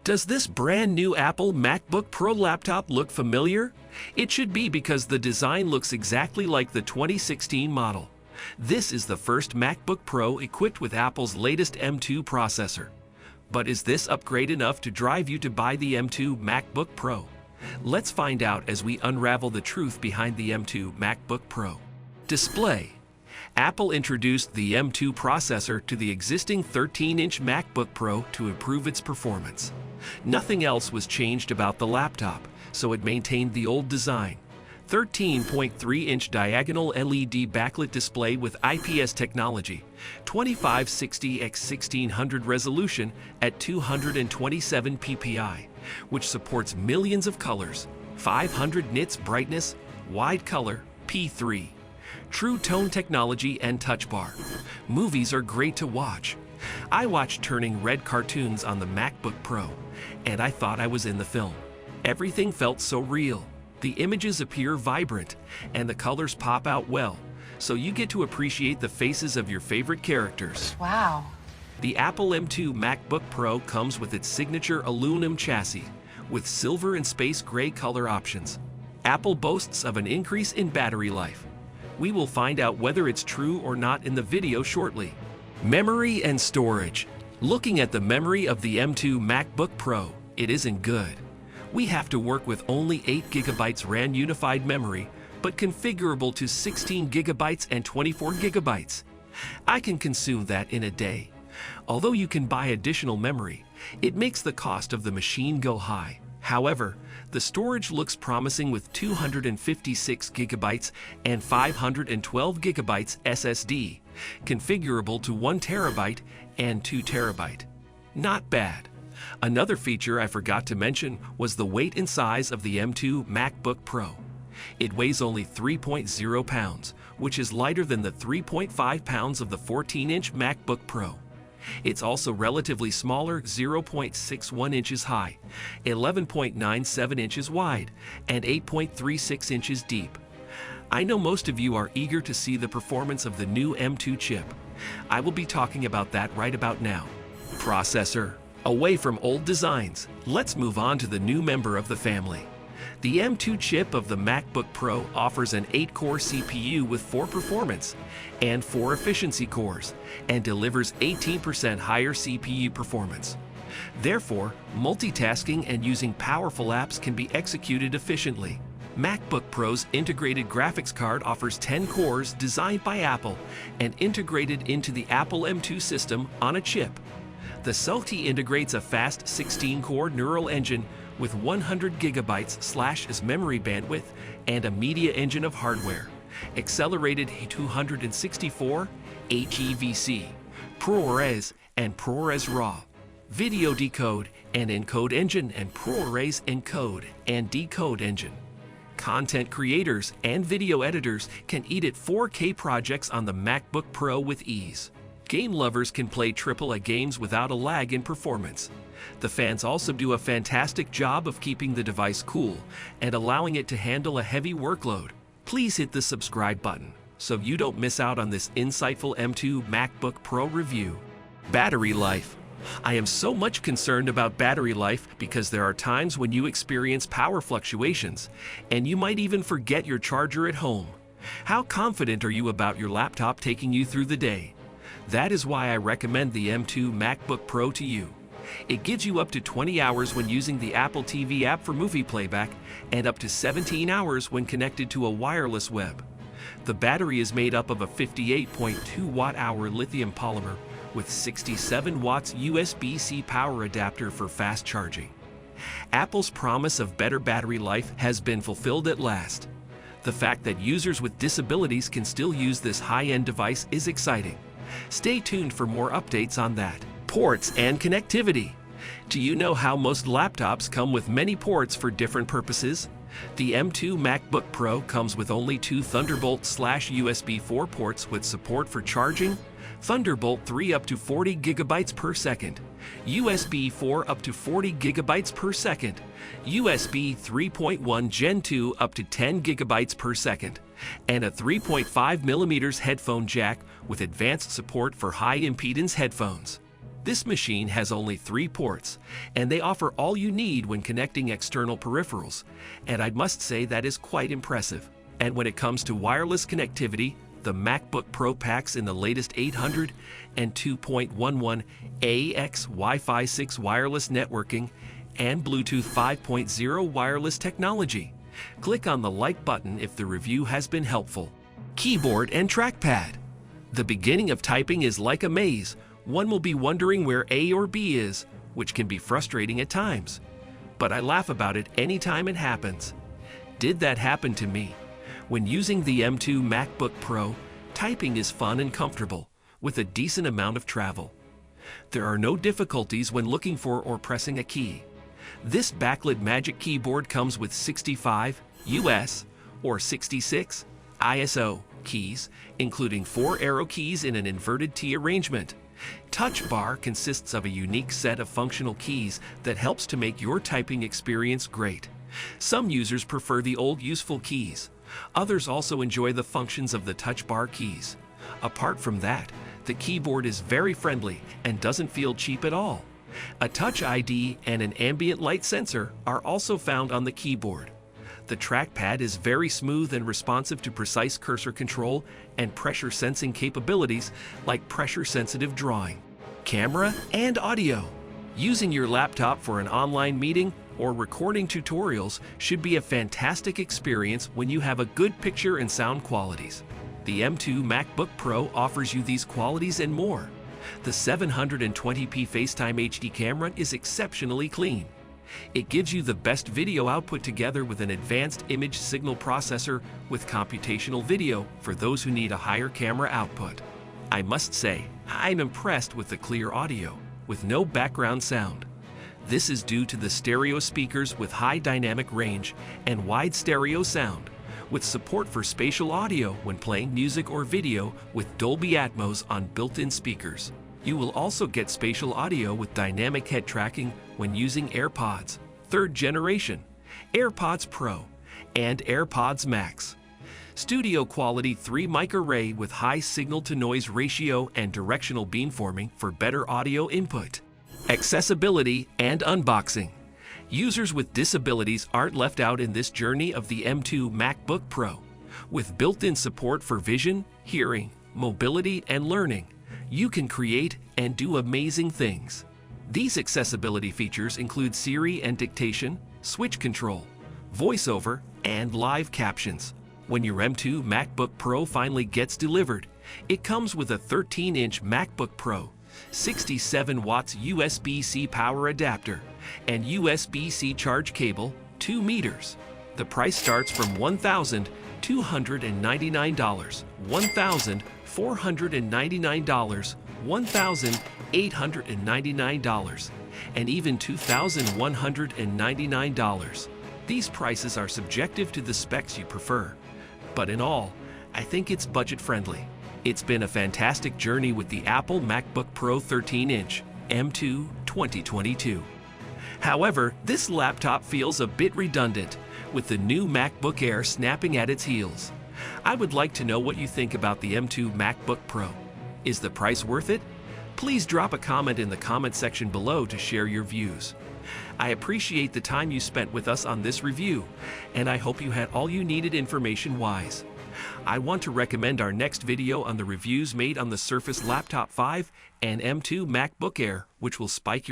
Does this brand new Apple MacBook Pro laptop look familiar? It should be because the design looks exactly like the 2016 model. This is the first MacBook Pro equipped with Apple's latest M2 processor. But is this upgrade enough to drive you to buy the M2 MacBook Pro? Let's find out as we unravel the truth behind the M2 MacBook Pro. Display. Apple introduced the M2 processor to the existing 13-inch MacBook Pro to improve its performance. Nothing else was changed about the laptop, so it maintained the old design. 13.3-inch diagonal LED backlit display with IPS technology, 2560x1600 resolution at 227 ppi, which supports millions of colors, 500 nits brightness, wide color, P3. True tone technology and touch bar. Movies are great to watch. I watched turning red cartoons on the MacBook Pro, and I thought I was in the film. Everything felt so real. The images appear vibrant, and the colors pop out well, so you get to appreciate the faces of your favorite characters. Wow. The Apple M2 MacBook Pro comes with its signature aluminum chassis, with silver and space gray color options. Apple boasts of an increase in battery life. We will find out whether it's true or not in the video shortly. Memory and storage. Looking at the memory of the M2 MacBook Pro, it isn't good. We have to work with only 8 GB RAM unified memory, but configurable to 16 GB and 24 GB. I can consume that in a day. Although you can buy additional memory, it makes the cost of the machine go high. However, the storage looks promising with 256 GB and 512 GB SSD, configurable to 1 TB and 2 TB. Not bad. Another feature I forgot to mention was the weight and size of the M2 MacBook Pro. It weighs only 3.0 pounds, which is lighter than the 3.5 pounds of the 14-inch MacBook Pro. It's also relatively smaller, 0.61 inches high, 11.97 inches wide, and 8.36 inches deep. I know most of you are eager to see the performance of the new M2 chip. I will be talking about that right about now. Processor. Away from old designs, let's move on to the new member of the family. The M2 chip of the MacBook Pro offers an 8-core CPU with 4 performance and 4 efficiency cores, and delivers 18% higher CPU performance. Therefore, multitasking and using powerful apps can be executed efficiently. MacBook Pro's integrated graphics card offers 10 cores designed by Apple and integrated into the Apple M2 system on a chip. The SoC integrates a fast 16-core neural engine with 100 GB as memory bandwidth and a media engine of hardware, accelerated 264 HEVC, ProRes and ProRes RAW, video decode and encode engine, and ProRes encode and decode engine. Content creators and video editors can edit 4K projects on the MacBook Pro with ease. Game lovers can play AAA games without a lag in performance. The fans also do a fantastic job of keeping the device cool and allowing it to handle a heavy workload. Please hit the subscribe button so you don't miss out on this insightful M2 MacBook Pro review. Battery life. I am so much concerned about battery life because there are times when you experience power fluctuations and you might even forget your charger at home. How confident are you about your laptop taking you through the day? That is why I recommend the M2 MacBook Pro to you. It gives you up to 20 hours when using the Apple TV app for movie playback and up to 17 hours when connected to a wireless web. The battery is made up of a 58.2 watt-hour lithium polymer with 67 watts USB-C power adapter for fast charging. Apple's promise of better battery life has been fulfilled at last. The fact that users with disabilities can still use this high-end device is exciting. Stay tuned for more updates on that. Ports and connectivity. Do you know how most laptops come with many ports for different purposes? The M2 MacBook Pro comes with only 2 Thunderbolt/USB 4 ports with support for charging, Thunderbolt 3 up to 40 GB per second, USB 4 up to 40 GB per second, USB 3.1 Gen 2 up to 10 GB per second, and a 3.5mm headphone jack with advanced support for high-impedance headphones. This machine has only 3 ports, and they offer all you need when connecting external peripherals, and I must say that is quite impressive. And when it comes to wireless connectivity, the MacBook Pro packs in the latest 800 and 2.11 AX Wi-Fi 6 wireless networking and Bluetooth 5.0 wireless technology. Click on the like button if the review has been helpful. Keyboard and trackpad. The beginning of typing is like a maze. One will be wondering where A or B is, which can be frustrating at times. But I laugh about it anytime it happens. Did that happen to me? When using the M2 MacBook Pro, typing is fun and comfortable, with a decent amount of travel. There are no difficulties when looking for or pressing a key. This backlit Magic Keyboard comes with 65 US or 66 ISO keys, including 4 arrow keys in an inverted T arrangement. Touch Bar consists of a unique set of functional keys that helps to make your typing experience great. Some users prefer the old useful keys. Others also enjoy the functions of the Touch Bar keys. Apart from that, the keyboard is very friendly and doesn't feel cheap at all. A Touch ID and an ambient light sensor are also found on the keyboard. The trackpad is very smooth and responsive to precise cursor control and pressure sensing capabilities like pressure-sensitive drawing. Camera and audio. Using your laptop for an online meeting or recording tutorials should be a fantastic experience when you have a good picture and sound qualities. The M2 MacBook Pro offers you these qualities and more. The 720p FaceTime HD camera is exceptionally clean. It gives you the best video output together with an advanced image signal processor with computational video for those who need a higher camera output. I must say, I'm impressed with the clear audio, with no background sound. This is due to the stereo speakers with high dynamic range and wide stereo sound, with support for spatial audio when playing music or video with Dolby Atmos on built-in speakers. You will also get spatial audio with dynamic head tracking when using AirPods, 3rd generation, AirPods Pro, and AirPods Max. Studio quality 3 mic array with high signal-to-noise ratio and directional beamforming for better audio input. Accessibility and unboxing. Users with disabilities aren't left out in this journey of the M2 MacBook Pro. With built-in support for vision, hearing, mobility, and learning, you can create and do amazing things. These accessibility features include Siri and dictation, switch control, voiceover, and live captions. When your M2 MacBook Pro finally gets delivered, it comes with a 13-inch MacBook Pro, 67 watts USB-C power adapter, and USB-C charge cable, 2 meters. The price starts from $1,299, $1,499, $1,899, and even $2,199. These prices are subjective to the specs you prefer, but in all, I think it's budget-friendly. It's been a fantastic journey with the Apple MacBook Pro 13-inch M2 2022. However, this laptop feels a bit redundant, with the new MacBook Air snapping at its heels. I would like to know what you think about the M2 MacBook Pro. Is the price worth it? Please drop a comment in the comment section below to share your views. I appreciate the time you spent with us on this review, and I hope you had all you needed information-wise. I want to recommend our next video on the reviews made on the Surface Laptop 5 and M2 MacBook Air, which will spike your